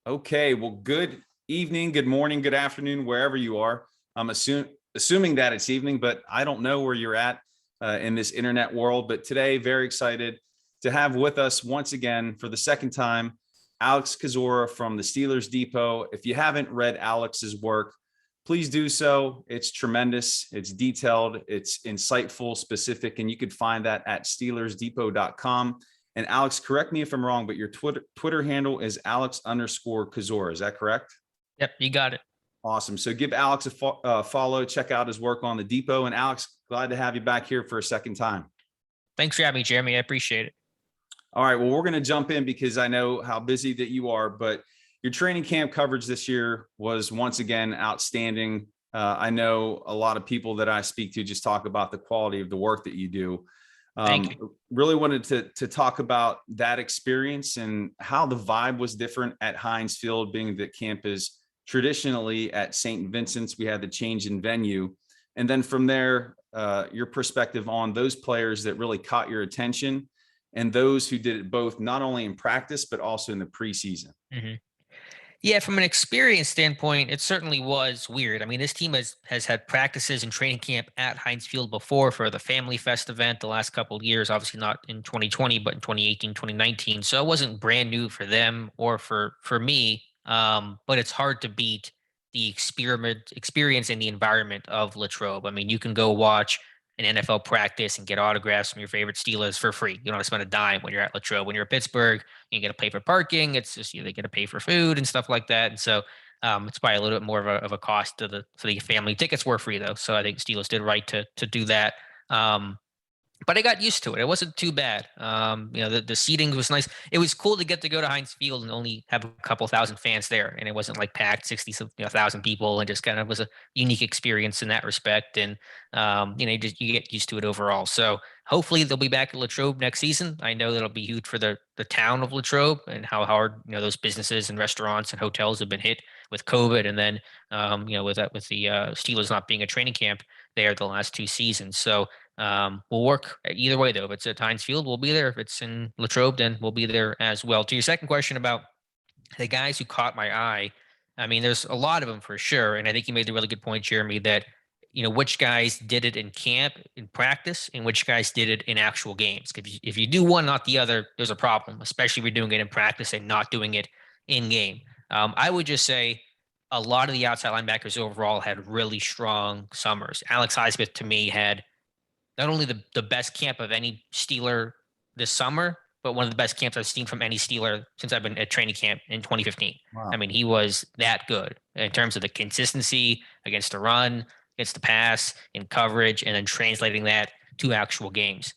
Okay, well, good evening, good morning, good afternoon, wherever you are. I'm assuming that it's evening, but I don't know where you're at in this internet world. But today, very excited to have with us once again for the second time, Alex Kozora from the Steelers Depot. If you haven't read Alex's work, please do so. It's tremendous, it's detailed, it's insightful, specific, and you could find that at SteelersDepot.com. And Alex, correct me if I'm wrong, but your Twitter handle is Alex_Kozora. Is that correct? Yep, you got it. Awesome. So give Alex a follow. Check out his work on the Depot. And Alex, glad to have you back here for a second time. Thanks for having me, Jeremy. I appreciate it. All right. Well, we're going to jump in because I know how busy that you are, but your training camp coverage this year was once again outstanding. I know a lot of people that I speak to just talk about the quality of the work that you do. Thank you. Really wanted to talk about that experience and how the vibe was different at Heinz Field, being that camp is traditionally at St. Vincent's. We had the change in venue. And then from there, your perspective on those players that really caught your attention and those who did it both, not only in practice, but also in the preseason. Mm-hmm. Yeah, from an experience standpoint, it certainly was weird. I mean, this team has had practices and training camp at Heinz Field before for the Family Fest event the last couple of years, obviously not in 2020, but in 2018, 2019. So it wasn't brand new for them or for me. But it's hard to beat the experience in the environment of Latrobe. I mean, you can go watch an NFL practice and get autographs from your favorite Steelers for free. You don't have to spend a dime when you're at Latrobe. When you're at Pittsburgh, you get to pay for parking. It's just they get to pay for food and stuff like that. And so it's probably a little bit more of a cost to the family. Tickets were free though, so I think Steelers did right to do that. But I got used to it. It wasn't too bad. The seating was nice. It was cool to get to go to Heinz Field and only have a couple thousand fans there, and it wasn't like packed 60,000 people, and just kind of was a unique experience in that respect. And you get used to it overall. So hopefully they'll be back at Latrobe next season. I know that'll be huge for the town of Latrobe and how hard those businesses and restaurants and hotels have been hit with COVID, and then with the Steelers not being a training camp there the last two seasons. So we'll work either way, though. If it's at Heinz Field, we'll be there. If it's in Latrobe, then we'll be there as well. To your second question about the guys who caught my eye, I mean, there's a lot of them for sure. And I think you made a really good point, Jeremy, that, which guys did it in camp, in practice, and which guys did it in actual games. If you do one, not the other, there's a problem, especially if you're doing it in practice and not doing it in game. I would just say a lot of the outside linebackers overall had really strong summers. Alex Highsmith, to me, had not only the best camp of any Steeler this summer, but one of the best camps I've seen from any Steeler since I've been at training camp in 2015. Wow. I mean, he was that good in terms of the consistency against the run, against the pass, in coverage, and then translating that to actual games.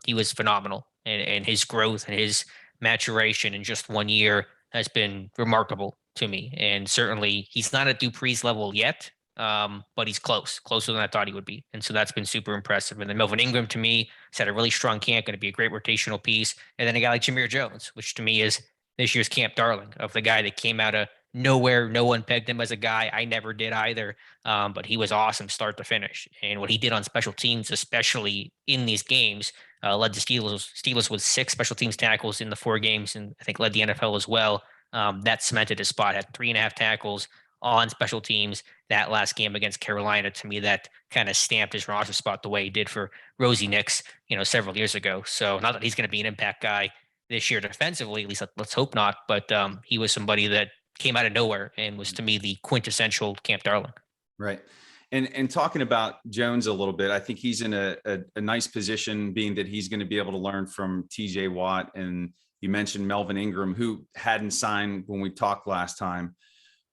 He was phenomenal, and his growth and his maturation in just 1 year has been remarkable to me. And certainly he's not at Dupree's level yet, but he's closer than I thought he would be. And so that's been super impressive. And then Melvin Ingram, to me, has had a really strong camp, going to be a great rotational piece. And then a guy like Jameer Jones, which to me is this year's camp darling, of the guy that came out of nowhere. No one pegged him as a guy. I never did either. But he was awesome start to finish. And what he did on special teams, especially in these games, led the Steelers with 6 special teams tackles in the 4 games, and I think led the NFL as well. That cemented his spot, had 3.5 tackles on special teams. That last game against Carolina, to me, that kind of stamped his roster spot the way he did for Rosie Nix, several years ago. So not that he's going to be an impact guy this year defensively, at least let's hope not. But he was somebody that came out of nowhere and was, to me, the quintessential camp darling. Right. And talking about Jones a little bit, I think he's in a nice position, being that he's going to be able to learn from TJ Watt. And you mentioned Melvin Ingram, who hadn't signed when we talked last time.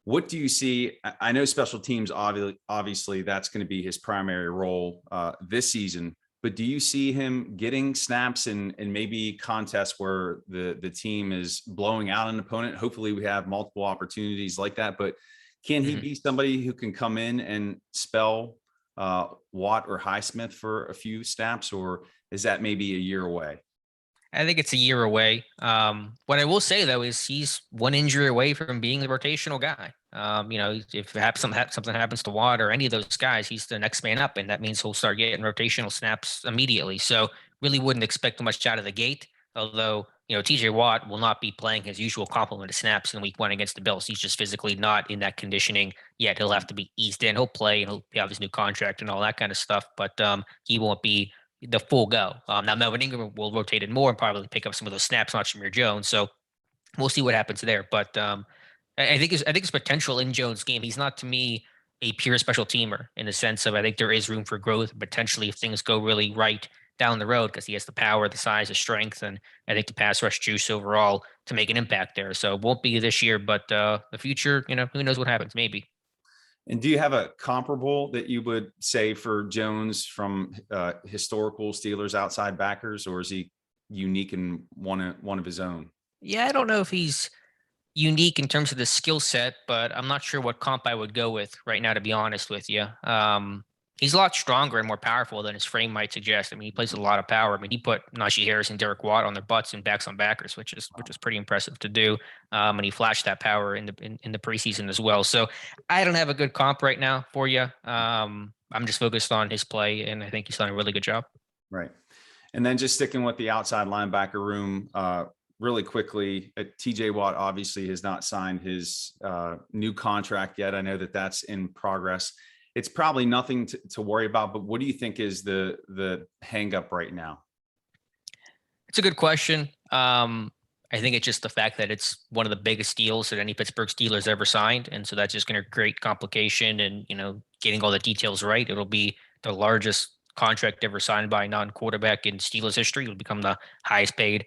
What do you see? I know special teams, obviously that's going to be his primary role this season, but do you see him getting snaps and maybe contests where the team is blowing out an opponent? Hopefully we have multiple opportunities like that, but can he be somebody who can come in and spell Watt or Highsmith for a few snaps, or is that maybe a year away? I think it's a year away. What I will say, though, is he's one injury away from being the rotational guy. If something happens to Watt or any of those guys, he's the next man up, and that means he'll start getting rotational snaps immediately. So really wouldn't expect much out of the gate, although TJ Watt will not be playing his usual complement of snaps in week 1 against the Bills. He's just physically not in that conditioning yet. He'll have to be eased in. He'll play and he'll have his new contract and all that kind of stuff, but he won't be the full go. Now Melvin Ingram will rotate in more and probably pick up some of those snaps on Shamir Jones. So we'll see what happens there. But I think his potential in Jones' game. He's not to me a pure special teamer in the sense of I think there is room for growth potentially if things go really right down the road because he has the power, the size, the strength, and I think the pass rush juice overall to make an impact there. So it won't be this year, but the future, who knows what happens? Maybe. And do you have a comparable that you would say for Jones from historical Steelers outside backers, or is he unique and one of his own? Yeah, I don't know if he's unique in terms of the skill set, but I'm not sure what comp I would go with right now, to be honest with you. He's a lot stronger and more powerful than his frame might suggest. I mean, he plays a lot of power. I mean, he put Najee Harris and Derek Watt on their butts and backs on backers, which is pretty impressive to do. And he flashed that power in the preseason as well. So I don't have a good comp right now for you. I'm just focused on his play, and I think he's done a really good job. Right. And then just sticking with the outside linebacker room, really quickly, TJ Watt obviously has not signed his new contract yet. I know that that's in progress. It's probably nothing to worry about, but what do you think is the hang up right now? It's a good question. I think it's just the fact that it's one of the biggest deals that any Pittsburgh Steelers ever signed. And so that's just going to create complication and, getting all the details right. It'll be the largest contract ever signed by a non-quarterback in Steelers history. It'll become the highest paid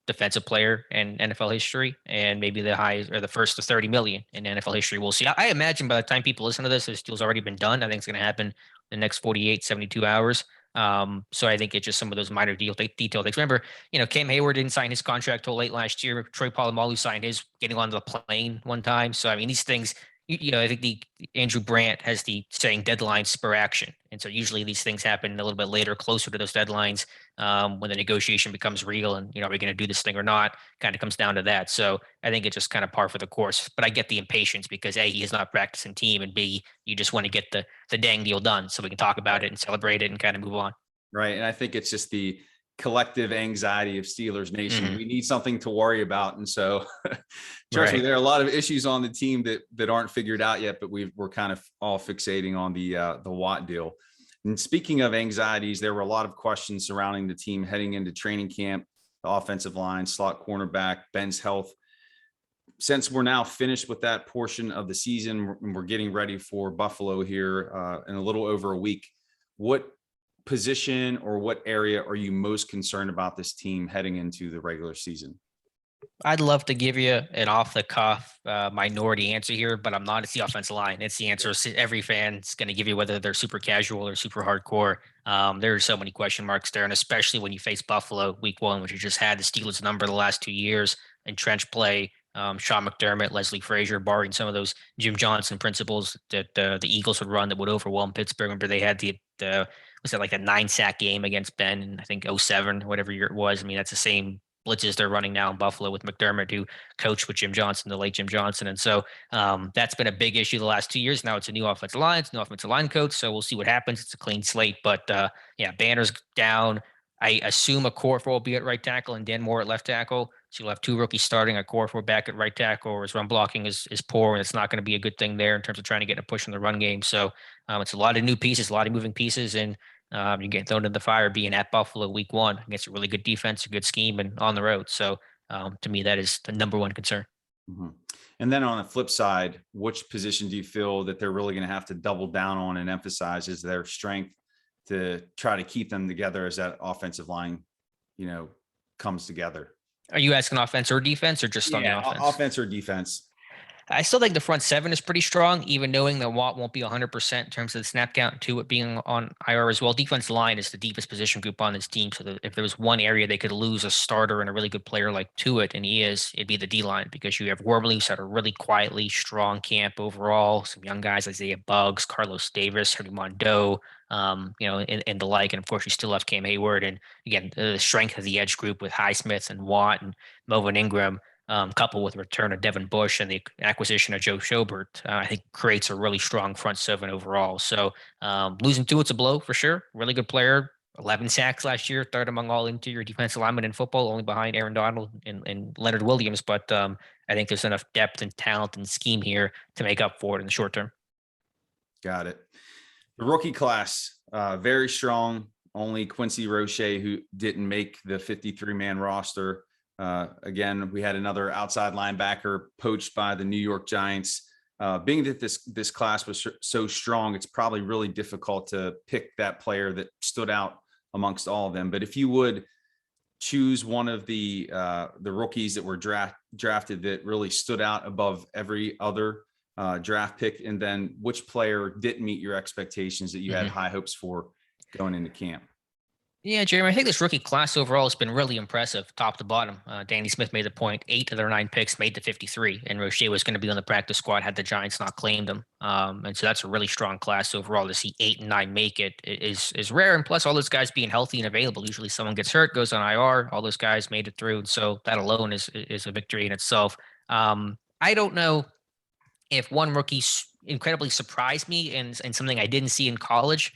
defensive player in NFL history, and maybe the highest or the first to 30 million in NFL history. We'll see. I imagine by the time people listen to this deal's already been done. I think it's going to happen in the next 48, 72 hours. So I think it's just some of those minor detail things. Remember, Cam Hayward didn't sign his contract till late last year. Troy Polamalu signed his getting on the plane one time. So I mean, these things, I think the Andrew Brandt has the saying deadlines spur action. And so usually these things happen a little bit later, closer to those deadlines, when the negotiation becomes real and, are we going to do this thing or not? Kind of comes down to that. So I think it's just kind of par for the course. But I get the impatience because A, he is not practicing team, and B, you just want to get the dang deal done so we can talk about it and celebrate it and kind of move on. Right. And I think it's just the collective anxiety of Steelers Nation. Mhm. We need something to worry about. And so trust me, there are a lot of issues on the team that aren't figured out yet, but we're kind of all fixating on the Watt deal. And speaking of anxieties, there were a lot of questions surrounding the team heading into training camp, the offensive line, slot cornerback, Ben's health. Since we're now finished with that portion of the season and we're getting ready for Buffalo here in a little over a week, what position or what area are you most concerned about this team heading into the regular season? I'd love to give you an off the cuff minority answer here, but I'm not. It's the offensive line. It's the answer every fan's going to give you, whether they're super casual or super hardcore. There are so many question marks there, and especially when you face Buffalo week 1, which you just had the Steelers number the last 2 years, entrenched play. Sean McDermott, Leslie Frazier, barring some of those Jim Johnson principles that the Eagles would run that would overwhelm Pittsburgh. Remember, they had the was that like a 9-sack game against Ben in I think 07, whatever year it was. I mean, that's the same blitzes they're running now in Buffalo with McDermott, who coached with Jim Johnson, the late Jim Johnson. And so that's been a big issue the last 2 years. Now it's a new offensive line, it's a new offensive line coach. So we'll see what happens. It's a clean slate, but yeah, Banner's down. I assume a core four will be at right tackle and Dan Moore at left tackle. So you'll have 2 rookies starting, a core four back at right tackle, or his run blocking is poor, and it's not going to be a good thing there in terms of trying to get a push in the run game. So it's a lot of new pieces, a lot of moving pieces, and you get thrown in the fire being at Buffalo week 1 against a really good defense, a good scheme, and on the road. So to me, that is the number one concern. Mm-hmm. And then on the flip side, which position do you feel that they're really going to have to double down on and emphasize as their strength to try to keep them together as that offensive line, comes together? Are you asking offense or defense, or just on the offense? Offense or defense? I still think the front 7 is pretty strong, even knowing that Watt won't be 100% in terms of the snap count, and to it being on IR as well. Defense line is the deepest position group on this team. So that if there was one area they could lose a starter and a really good player like Tuitt, and he is, it'd be the D line, because you have Wormley, who's had a really quietly strong camp overall. Some young guys, Isaiah Buggs, Carlos Davis, Henry Mondeau, and the like. And of course, you still have Cam Hayward. And again, the strength of the edge group with Highsmith and Watt and Melvin Ingram, coupled with the return of Devin Bush and the acquisition of Joe Schobert, I think creates a really strong front 7 overall. So losing Tuitt's a blow for sure. Really good player. 11 sacks last year, third among all interior defensive linemen in football, only behind Aaron Donald and Leonard Williams. But I think there's enough depth and talent and scheme here to make up for it in the short term. Got it. The rookie class, very strong. Only Quincy Roche, who didn't make the 53-man roster. Again, we had another outside linebacker poached by the New York Giants. Being that this class was so strong, it's probably really difficult to pick that player that stood out amongst all of them. But if you would choose one of the rookies that were drafted that really stood out above every other draft pick, and then which player didn't meet your expectations that you had high hopes for going into camp? Yeah, Jeremy, I think this rookie class overall has been really impressive, top to bottom. Danny Smith made the point, 8 of their 9 picks made to 53, and Roche was going to be on the practice squad had the Giants not claimed him. And so that's a really strong class overall. To see 8 and 9 make it is rare, and plus all those guys being healthy and available. Usually someone gets hurt, goes on IR. All those guys made it through, and so that alone is a victory in itself. I don't know if one rookie incredibly surprised me and something I didn't see in college.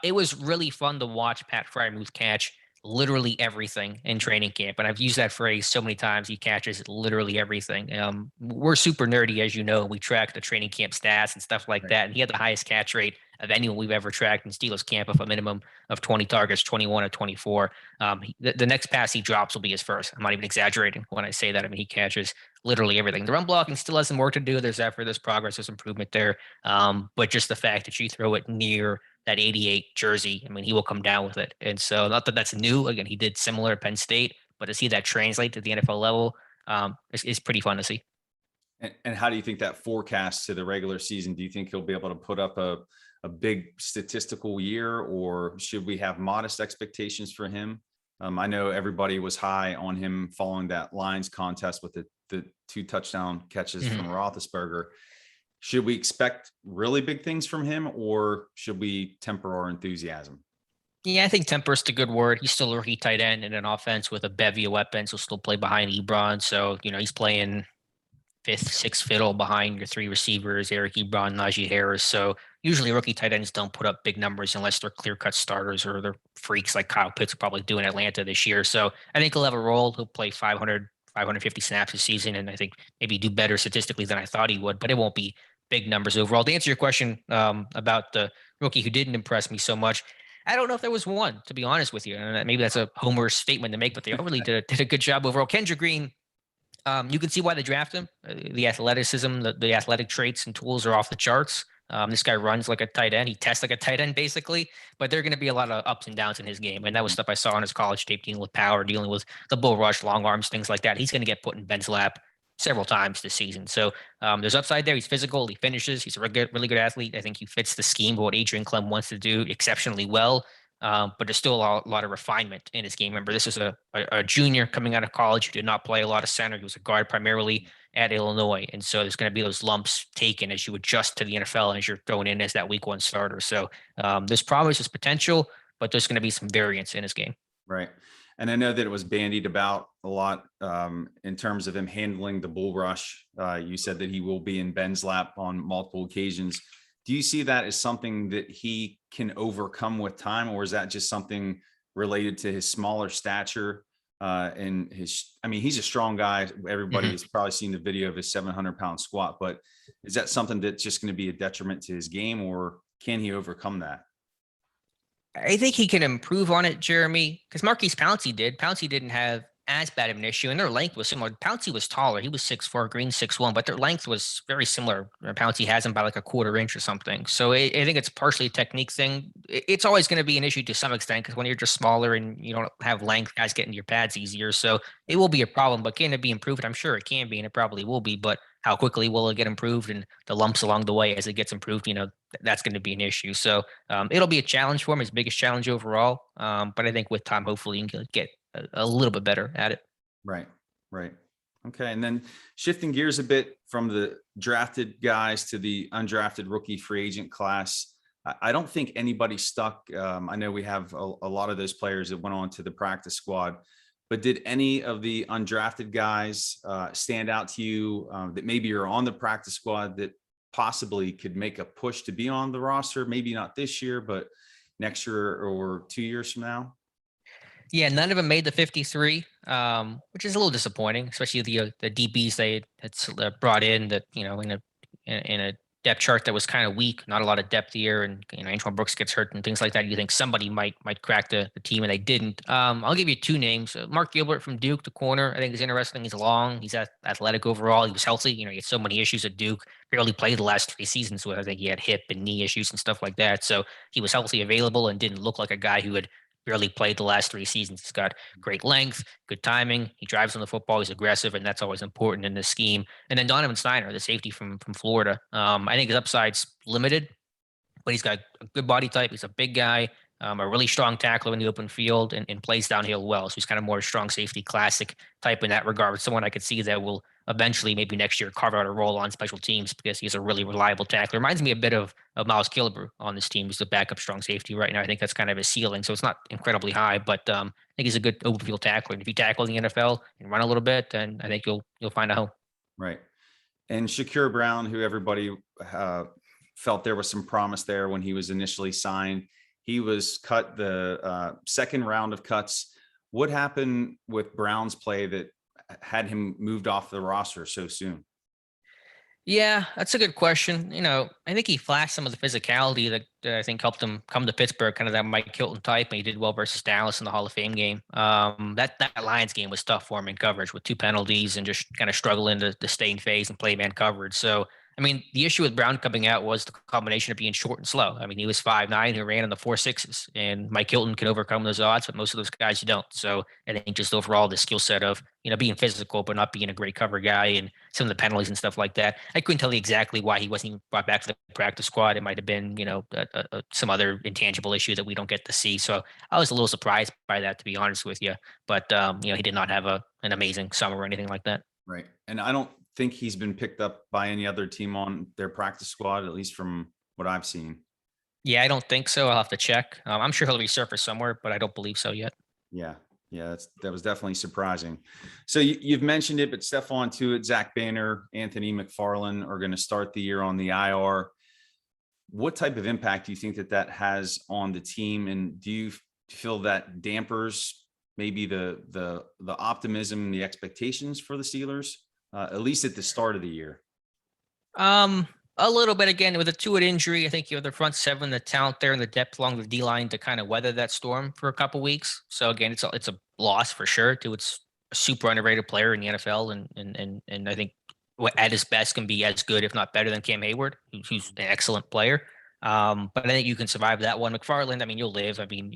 It was really fun to watch Pat Fryermuth catch literally everything in training camp. And I've used that phrase so many times. He catches literally everything. We're super nerdy, as you know. We track the training camp stats and stuff like that. And he had the highest catch rate of anyone we've ever tracked in Steelers camp of a minimum of 20 targets, 21 or 24. The next pass he drops will be his first. I'm not even exaggerating when I say that. I mean, he catches literally everything. The run blocking still has some work to do. There's effort, there's progress, there's improvement there. But just the fact that you throw it near that 88 jersey, I mean, he will come down with it. And so not that that's new. Again, he did similar at Penn State, but to see that translate to the NFL level is pretty fun to see. And how do you think that forecasts to the regular season? Do you think he'll be able to put up a big statistical year, or should we have modest expectations for him? I know everybody was high on him following that Lions contest with the 2 touchdown catches from Roethlisberger. Should we expect really big things from him, or should we temper our enthusiasm? Yeah, I think temper is the good word. He's still a rookie tight end in an offense with a bevy of weapons. He'll still play behind Ebron. So, he's playing fifth, sixth fiddle behind your 3 receivers, Eric Ebron, Najee Harris. So usually rookie tight ends don't put up big numbers unless they're clear-cut starters or they're freaks like Kyle Pitts will probably do in Atlanta this year. So I think he'll have a role. He'll play 500, 550 snaps this season, and I think maybe do better statistically than I thought he would, but it won't be big numbers overall. To answer your question about the rookie who didn't impress me so much, I don't know if there was one, to be honest with you. And maybe that's a homer statement to make, but they all really did a good job overall. Kendrick Green, you can see why they draft him. The athleticism, the athletic traits and tools are off the charts. This guy runs like a tight end. He tests like a tight end, basically. But there are going to be a lot of ups and downs in his game. And that was stuff I saw on his college tape, dealing with power, dealing with the bull rush, long arms, things like that. He's going to get put in Ben's lap several times this season. So there's upside there. He's physical. He finishes. He's a really good athlete. I think he fits the scheme of what Adrian Clem wants to do exceptionally well. But there's still a lot of refinement in his game. Remember, this is a junior coming out of college who did not play a lot of center. He was a guard primarily at Illinois. And so there's going to be those lumps taken as you adjust to the NFL and as you're thrown in as that week 1 starter. So there's promise, there's potential, but there's going to be some variance in his game. Right. And I know that it was bandied about a lot in terms of him handling the bull rush. You said that he will be in Ben's lap on multiple occasions. Do you see that as something that he can overcome with time, or is that just something related to his smaller stature and he's a strong guy. Everybody has probably seen the video of his 700-pound squat, but is that something that's just going to be a detriment to his game, or can he overcome that? I think he can improve on it, Jeremy, because Marquise Pouncey did. Pouncey didn't have as bad of an issue, and their length was similar. Pouncey was taller. He was 6'4", Green 6'1", but their length was very similar. Pouncey has him by like a quarter inch or something. So I think it's partially a technique thing. It's always going to be an issue to some extent because when you're just smaller and you don't have length, guys get into your pads easier. So it will be a problem, but can it be improved? I'm sure it can be, and it probably will be, but how quickly will it get improved, and the lumps along the way as it gets improved, that's going to be an issue. So it'll be a challenge for him, his biggest challenge overall. But I think with time, hopefully he can get a little bit better at it. Right. Okay. And then shifting gears a bit from the drafted guys to the undrafted rookie free agent class, I don't think anybody stuck. I know we have a lot of those players that went on to the practice squad, but did any of the undrafted guys stand out to you that maybe you're on the practice squad that possibly could make a push to be on the roster? Maybe not this year, but next year or 2 years from now? Yeah, none of them made the 53, which is a little disappointing, especially the DBs they had brought in that in a depth chart that was kind of weak, not a lot of depth here, and Antoine Brooks gets hurt and things like that. You think somebody might crack the team, and they didn't. I'll give you two names: Mark Gilbert from Duke, the corner. I think is interesting. He's long, he's athletic overall. He was healthy. He had so many issues at Duke. Barely played the last 3 seasons. So I think he had hip and knee issues and stuff like that. So he was healthy, available, and didn't look like a guy who had barely played the last 3 seasons. He's got great length, good timing. He drives on the football. He's aggressive, and that's always important in this scheme. And then Donovan Steiner, the safety from Florida. I think his upside's limited, but he's got a good body type. He's a big guy, a really strong tackler in the open field, and plays downhill well. So he's kind of more strong safety, classic type in that regard. Someone I could see that will eventually, maybe next year, carve out a role on special teams because he's a really reliable tackler. Reminds me a bit of Miles Killebrew on this team. He's the backup strong safety right now. I think that's kind of his ceiling. So it's not incredibly high, but I think he's a good open field tackler. And if you tackle in the NFL and run a little bit, then I think you'll find a home. Right. And Shakur Brown, who everybody felt there was some promise there when he was initially signed, he was cut the second round of cuts. What happened with Brown's play that had him moved off the roster so soon? Yeah, that's a good question. I think he flashed some of the physicality that I think helped him come to Pittsburgh, kind of that Mike Hilton type, and he did well versus Dallas in the Hall of Fame game. That Lions game was tough for him in coverage with 2 penalties and just kind of struggling to stay in phase and play man coverage. So, I mean, the issue with Brown coming out was the combination of being short and slow. I mean, he was 5'9", who ran in the 4.6s, and Mike Hilton can overcome those odds, but most of those guys don't. So I think just overall the skill set of being physical but not being a great cover guy and some of the penalties and stuff like that. I couldn't tell you exactly why he wasn't even brought back to the practice squad. It might have been some other intangible issue that we don't get to see. So I was a little surprised by that, to be honest with you. But he did not have an amazing summer or anything like that. Right. And I don't think he's been picked up by any other team on their practice squad, at least from what I've seen. Yeah, I don't think so. I'll have to check. I'm sure he'll resurface somewhere, but I don't believe so yet. Yeah. Yeah, that was definitely surprising. So you've mentioned it, but Stephon Tuitt, Zach Banner, Anthony McFarland are going to start the year on the IR. What type of impact do you think that has on the team? And do you feel that dampers maybe the optimism, the expectations for the Steelers, at least at the start of the year? A little bit. Again, with a Tuitt injury, I think you have the front seven, the talent there, and the depth along the D line to kind of weather that storm for a couple weeks. So again, it's a loss for sure. Tuitt's a super underrated player in the NFL, and I think at his best can be as good, if not better, than Cam Hayward, who's an excellent player. But I think you can survive that one. McFarland, I mean, you'll live. I mean,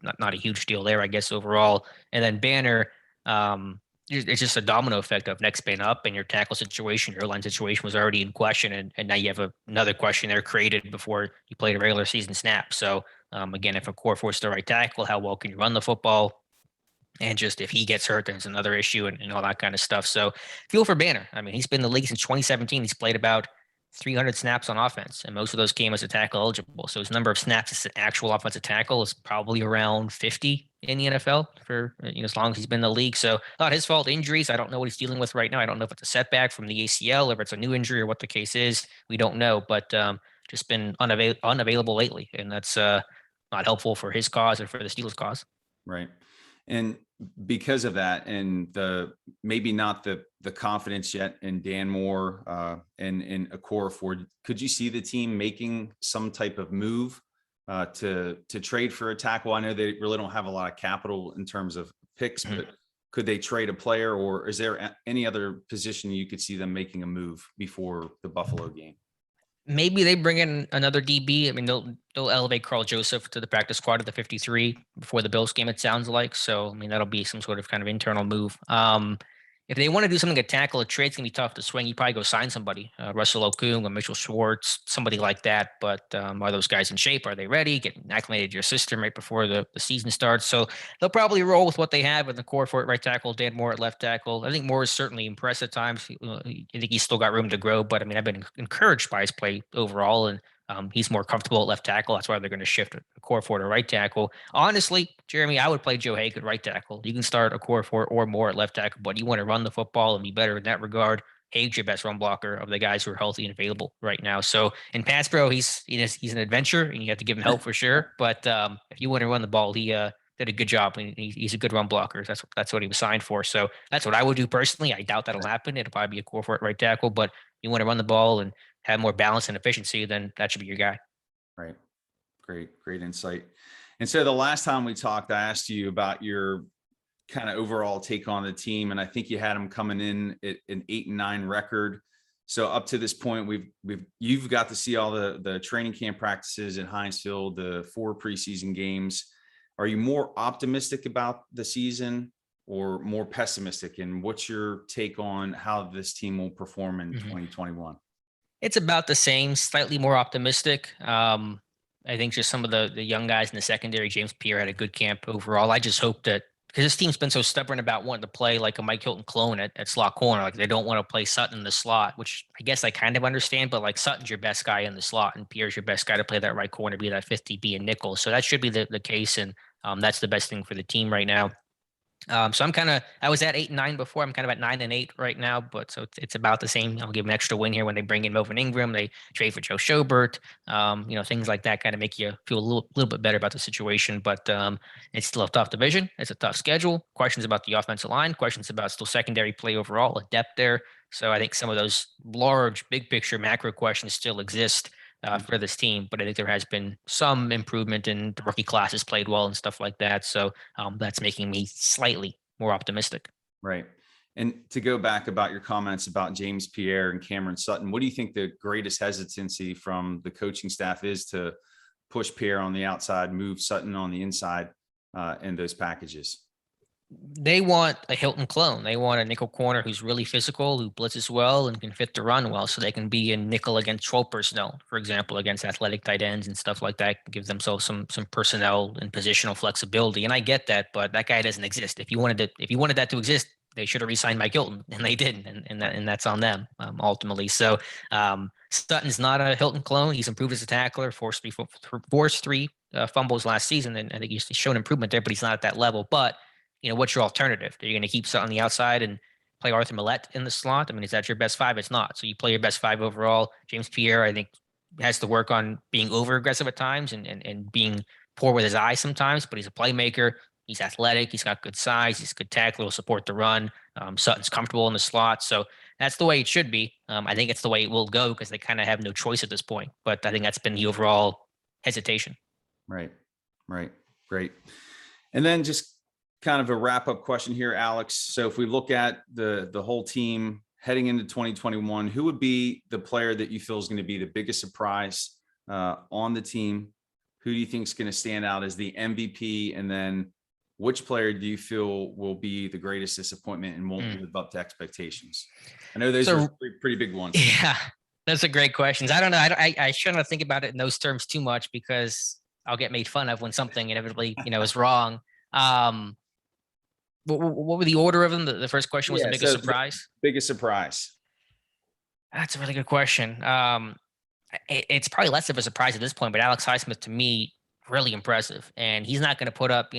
not a huge deal there, I guess, overall. And then Banner, it's just a domino effect of next man up, and your tackle situation, your line situation was already in question, and now you have another question there created before you played a regular season snap. So again, if a core force the right tackle, how well can you run the football? And just if he gets hurt, there's another issue and all that kind of stuff. So feel for Banner. I mean, he's been in the league since 2017. He's played about 300 snaps on offense, and most of those came as a tackle eligible. So his number of snaps as an actual offensive tackle is probably around 50 in the NFL for as long as he's been in the league. So not his fault. Injuries, I don't know what he's dealing with right now. I don't know if it's a setback from the ACL, or if it's a new injury, or what the case is. We don't know, but just been unavailable lately, and that's not helpful for his cause or for the Steelers' cause. Right. And because of that, and maybe not the confidence yet in Dan Moore and in Okorafor, could you see the team making some type of move to trade for a tackle? I know they really don't have a lot of capital in terms of picks, but could they trade a player, or is there any other position you could see them making a move before the Buffalo game? Maybe they bring in another DB. I mean, they'll elevate Carl Joseph to the practice squad at the 53 before the Bills game, it sounds like. So, I mean, that'll be some sort of kind of internal move. If they want to do something at tackle, a trade's going to be tough to swing. You probably go sign somebody, Russell Okung or Mitchell Schwartz, somebody like that. But are those guys in shape? Are they ready? Getting acclimated to your system right before the season starts. So they'll probably roll with what they have in the core for it, right tackle, Dan Moore at left tackle. I think Moore is certainly impressed at times. I think he's still got room to grow. But, I mean, I've been encouraged by his play overall. And he's more comfortable at left tackle. That's why they're going to shift Okorafor to right tackle. Honestly, Jeremy, I would play Joe Haeg at right tackle. You can start Okorafor or more at left tackle, but you want to run the football and be better in that regard. Haig's your best run blocker of the guys who are healthy and available right now. So in pass pro, he's an adventure, and you have to give him help for sure. But if you want to run the ball, he did a good job. And he's a good run blocker. That's what he was signed for. So that's what I would do personally. I doubt that'll happen. It'll probably be a core for it right tackle. But you want to run the ball and have more balance and efficiency, then that should be your guy. Right. Great insight. And so the last time we talked, I asked you about your kind of overall take on the team, and I think you had them coming in at an 8-9 record. So up to this point, you've got to see all the training camp practices at Heinz Field, the 4 preseason games. Are you more optimistic about the season or more pessimistic? And what's your take on how this team will perform in 2021? It's about the same, slightly more optimistic. I think just some of the young guys in the secondary, James Pierre had a good camp overall. I just hope that, because this team's been so stubborn about wanting to play like a Mike Hilton clone at slot corner. Like they don't want to play Sutton in the slot, which I guess I kind of understand, but like Sutton's your best guy in the slot and Pierre's your best guy to play that right corner, be that 50, be a nickel. So that should be the case. And that's the best thing for the team right now. So I was at 8-9 before. I'm kind of at 9-8 right now, but so it's about the same. I'll give an extra win here when they bring in Melvin Ingram. They trade for Joe Schobert. Things like that kind of make you feel a little bit better about the situation. But it's still a tough division. It's a tough schedule. Questions about the offensive line. Questions about still secondary play overall, a depth there. So I think some of those large, big picture macro questions still exist for this team, but I think there has been some improvement in the rookie classes played well and stuff like that. So that's making me slightly more optimistic. Right. And to go back about your comments about James Pierre and Cameron Sutton, what do you think the greatest hesitancy from the coaching staff is to push Pierre on the outside, move Sutton on the inside in those packages? They want a Hilton clone. They want a nickel corner who's really physical, who blitzes well and can fit the run well, so they can be in nickel against 12 personnel, for example, against athletic tight ends and stuff like that. Give themselves some personnel and positional flexibility. And I get that, but that guy doesn't exist. If you wanted that to exist, they should have re-signed Mike Hilton, and they didn't, and that's on them ultimately. So Sutton's not a Hilton clone. He's improved as a tackler, forced three fumbles last season, and I think he's shown improvement there, but he's not at that level. But what's your alternative? Are you going to keep Sutton on the outside and play Arthur Millette in the slot? I mean, is that your best 5? It's not. So you play your best 5 overall. James Pierre, I think, has to work on being over aggressive at times and being poor with his eyes sometimes, but he's a playmaker. He's athletic. He's got good size. He's a good tackler. He'll support the run. Sutton's comfortable in the slot. So that's the way it should be. I think it's the way it will go because they kind of have no choice at this point. But I think that's been the overall hesitation. Right. Great. And then just kind of a wrap-up question here, Alex. So if we look at the whole team heading into 2021, who would be the player that you feel is going to be the biggest surprise on the team? Who do you think is going to stand out as the MVP? And then which player do you feel will be the greatest disappointment and won't live up to expectations? I know those are pretty big ones. Yeah, that's a great question. I don't know. I shouldn't think about it in those terms too much because I'll get made fun of when something inevitably, is wrong. What were the order of them? The first question was the biggest surprise. Biggest surprise. That's a really good question. It's probably less of a surprise at this point, but Alex Highsmith, to me, really impressive. And he's not going to put up,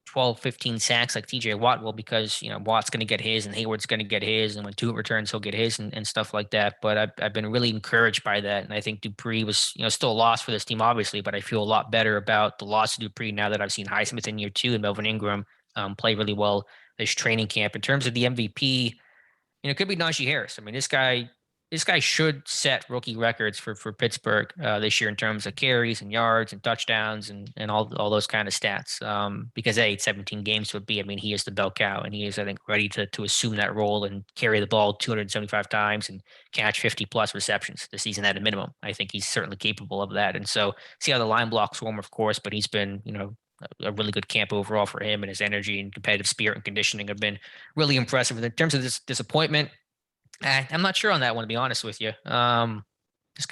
12, 15 sacks like TJ Watt will because, Watt's going to get his and Hayward's going to get his. And when Tuitt returns, he'll get his and stuff like that. But I've been really encouraged by that. And I think Dupree was, still a loss for this team, obviously, but I feel a lot better about the loss of Dupree now that I've seen Highsmith in year 2 and Melvin Ingram play really well this training camp. In terms of the MVP, it could be Najee Harris. I mean, this guy should set rookie records for Pittsburgh this year in terms of carries and yards and touchdowns and all those kind of stats. Because 17 games would be, he is the bell cow, and he is, I think, ready to assume that role and carry the ball 275 times and catch 50 plus receptions this season at a minimum. I think he's certainly capable of that. And so see how the line blocks form, of course, but he's been, a really good camp overall for him, and his energy and competitive spirit and conditioning have been really impressive. In terms of this disappointment, I'm not sure on that one, to be honest with you. Just kind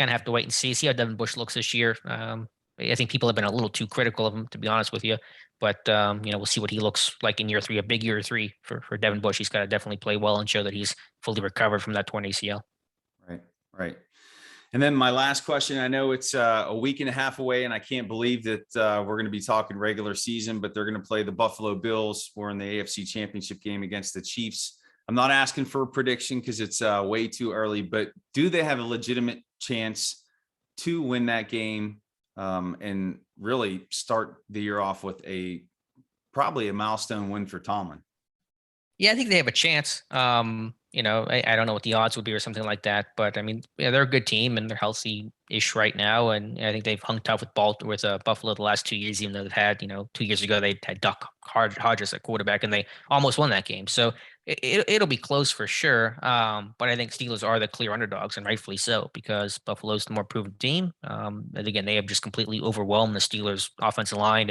of have to wait and see how Devin Bush looks this year. I think people have been a little too critical of him, to be honest with you. But, we'll see what he looks like in year 3, a big year 3 for Devin Bush. He's got to definitely play well and show that he's fully recovered from that torn ACL. Right. And then my last question, I know it's a week and a half away, and I can't believe that we're going to be talking regular season, but they're going to play the Buffalo Bills. We're in the AFC Championship game against the Chiefs I'm not asking for a prediction because it's way too early, but do they have a legitimate chance to win that game and really start the year off with probably a milestone win for Tomlin? Yeah, I think they have a chance. I don't know what the odds would be or something like that, but I mean, yeah, they're a good team and they're healthy-ish right now, and I think they've hung tough with Buffalo the last 2 years, even though they've had, 2 years ago they had Duck Hodges at quarterback, and they almost won that game. So it'll be close for sure. But I think Steelers are the clear underdogs, and rightfully so, because Buffalo's the more proven team. And again, they have just completely overwhelmed the Steelers' offensive line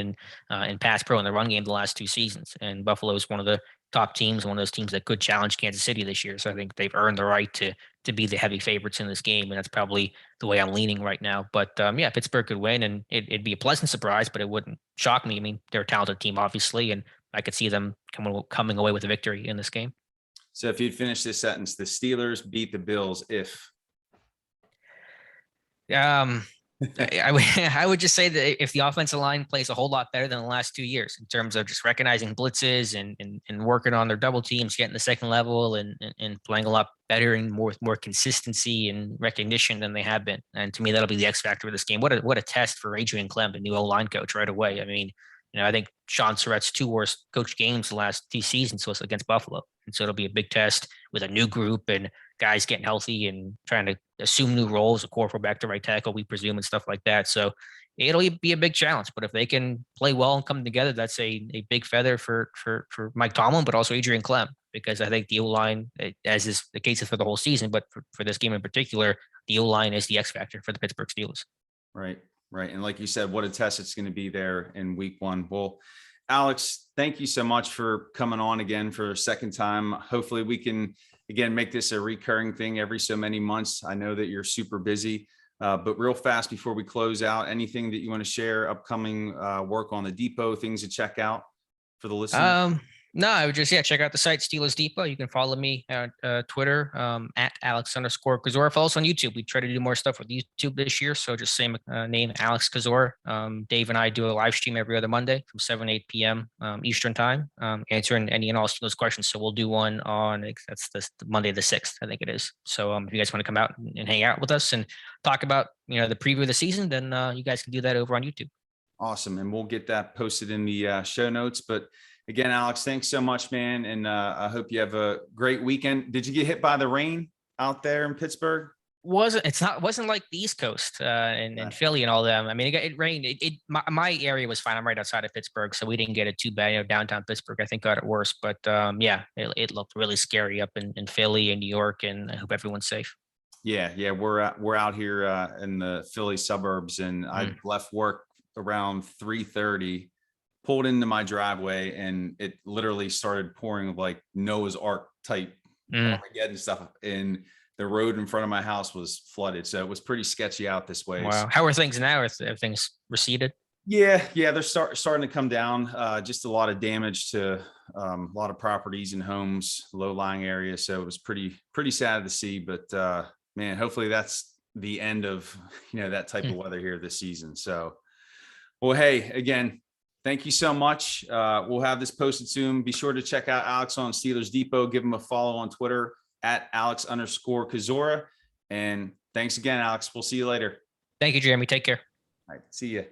and pass pro in the run game the last 2 seasons, and Buffalo is one of the top teams, one of those teams that could challenge Kansas City this year. So I think they've earned the right to be the heavy favorites in this game, and that's probably the way I'm leaning right now. But yeah, Pittsburgh could win, and it'd be a pleasant surprise, but it wouldn't shock me. I mean, they're a talented team, obviously, and I could see them coming away with a victory in this game. So if you'd finish this sentence, the Steelers beat the Bills if. Um, I would just say that if the offensive line plays a whole lot better than the last 2 years in terms of just recognizing blitzes and working on their double teams, getting the second level and playing a lot better and more consistency and recognition than they have been. And to me, that'll be the X factor of this game. What a test for Adrian Clem, the new O-line coach, right away. I mean, I think Sean Surratt's 2 worst coach games the last 2 seasons was against Buffalo. And so it'll be a big test with a new group and guys getting healthy and trying to assume new roles, a quarterback to right tackle, we presume, and stuff like that. So it'll be a big challenge. But if they can play well and come together, that's a big feather for Mike Tomlin, but also Adrian Clem, because I think the O-line, as is the case for the whole season, but for this game in particular, the O-line is the X factor for the Pittsburgh Steelers. Right. Right. And like you said, what a test it's going to be there in week 1. Well, Alex, thank you so much for coming on again for a second time. Hopefully we can, again, make this a recurring thing every so many months. I know that you're super busy, but real fast before we close out, anything that you want to share, upcoming work on the Depot, things to check out for the listeners? No, I would just, check out the site Steelers Depot. You can follow me at Twitter at Alex_Kozora. Follow us on YouTube. We try to do more stuff with YouTube this year. So just same name, Alex Kozora. Dave and I do a live stream every other Monday from 7, 8 p.m. Eastern time, answering any and all Steelers questions. So we'll do one on, that's the Monday the 6th, I think it is. So if you guys want to come out and hang out with us and talk about, the preview of the season, then you guys can do that over on YouTube. Awesome. And we'll get that posted in the show notes. But again, Alex, thanks so much, man. And I hope you have a great weekend. Did you get hit by the rain out there in Pittsburgh? Wasn't like the East Coast and Philly and all them. I mean, it rained. My area was fine. I'm right outside of Pittsburgh, so we didn't get it too bad. Downtown Pittsburgh, I think, got it worse. But it looked really scary up in Philly and New York, and I hope everyone's safe. Yeah, we're out here in the Philly suburbs, and I left work around 3:30. Pulled into my driveway, and it literally started pouring like Noah's Ark type Armageddon stuff, and the road in front of my house was flooded. So it was pretty sketchy out this way. Wow. How are things now? Have things receded? Yeah, they're starting to come down. Just a lot of damage to a lot of properties and homes, low-lying areas. So it was pretty sad to see. But man, hopefully that's the end of that type of weather here this season. So, well, hey, again, thank you so much. We'll have this posted soon. Be sure to check out Alex on Steelers Depot. Give him a follow on Twitter at Alex_Kozora. And thanks again, Alex. We'll see you later. Thank you, Jeremy. Take care. All right. See you.